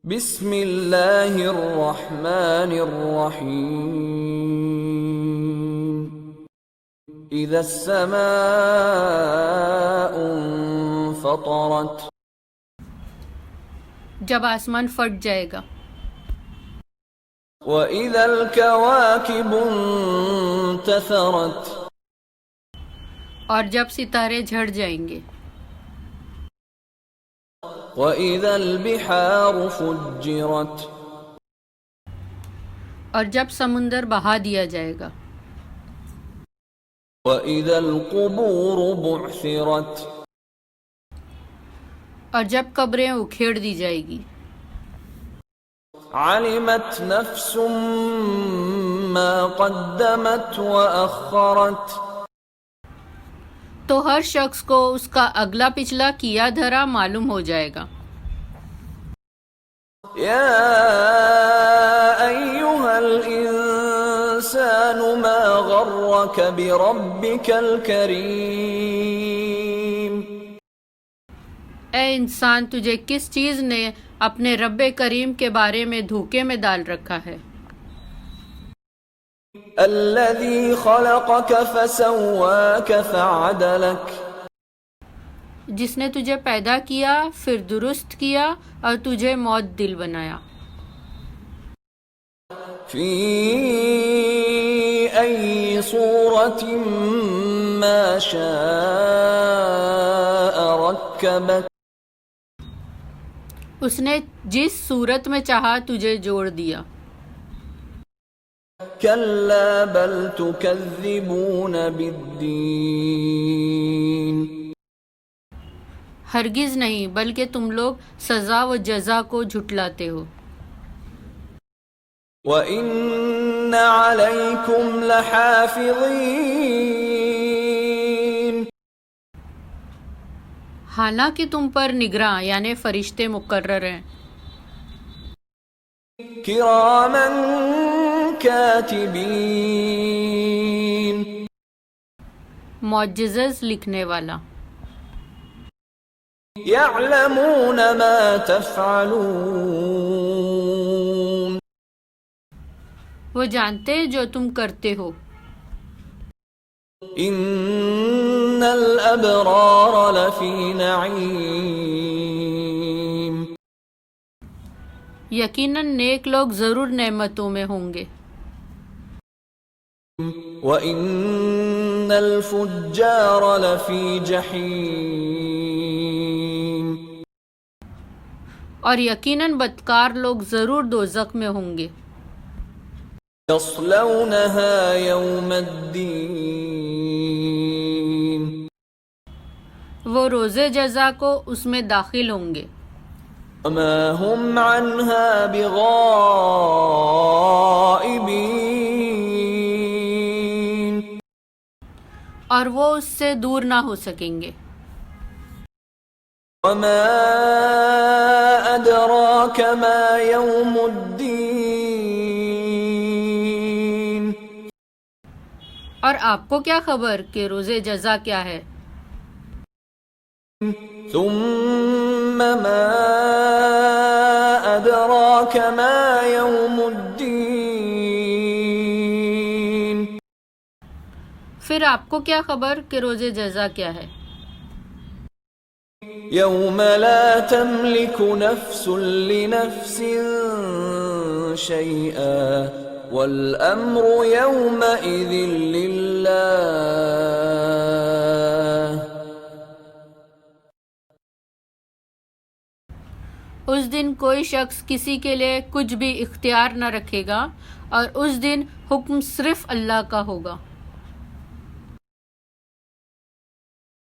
بسم اللہ الرحمن الرحیم اذا السماء انفطرت جب آسمان پھٹ جائے گا. وَإِذَا الْكَوَاكِبُ انتثرت اور جب ستارے جھڑ جائیں گے. وَإِذَا الْبِحَارُ فُجِّرَتْ اور جب سمندر بہا دیا جائے گا. وَإِذَا الْقُبُورُ بُعْثِرَتْ اور جب قبریں اکھیڑ دی جائے گی. عَلِمَتْ نَفْسٌ مَّا قَدَّمَتْ وَأَخَّرَتْ تو ہر شخص کو اس کا اگلا پچھلا کیا دھرا معلوم ہو جائے گا. یا ایھا الانسان ما غرک بربک الکریم اے انسان، تجھے کس چیز نے اپنے رب کریم کے بارے میں دھوکے میں ڈال رکھا ہے؟ الذی خلقک فسواک فعدلک جس نے تجھے پیدا کیا پھر درست کیا اور تجھے معتدل بنایا. فی ای صورت ما شاء رکبک اس نے جس صورت میں چاہا تجھے جوڑ دیا. کلا بل تکذبون بالدین ہرگز نہیں، بلکہ تم لوگ سزا و جزا کو جھٹلاتے ہو. وَإِنَّ عَلَيْكُمْ لَحَافِظِينَ حالانکہ تم پر نگراں یعنی فرشتے مقرر ہیں. کِرَامًا کَاتِبِينَ معجزز لکھنے والا. يَعْلَمُونَ مَا تَفْعَلُونَ وہ جانتے جو تم کرتے ہو. إِنَّ الْأَبْرَارَ لَفِي نَعِيمٍ یقیناً نیک لوگ ضرور نعمتوں میں ہوں گے. وَإِنَّ الْفُجَّارَ لَفِي جَحِيمٍ اور یقیناً بدکار لوگ ضرور دوزخ میں ہوں گے. يَصْلَوْنَهَا يَوْمَ الدِّينِ وہ روز جزا کو اس میں داخل ہوں گے. وَمَا هُمْ عَنْهَا بِغَائِبِينَ اور وہ اس سے دور نہ ہو سکیں گے. وَمَا أَدْرَاكَ مَا يَوْمُ الدِّينِ اور آپ کو کیا خبر کہ روز جزا کیا ہے؟ ثُمَّ مَا أَدْرَاكَ مَا يَوْمُ الدِّينِ پھر آپ کو کیا خبر کہ روز جزا کیا ہے؟ يَوْمَ لَا تَمْلِكُ نَفْسٌ لِنَفْسٍ شَيْئًا وَالْأَمْرُ يَوْمَئِذٍ لِلَّهِ اس دن کوئی شخص کسی کے لیے کچھ بھی اختیار نہ رکھے گا اور اس دن حکم صرف اللہ کا ہوگا.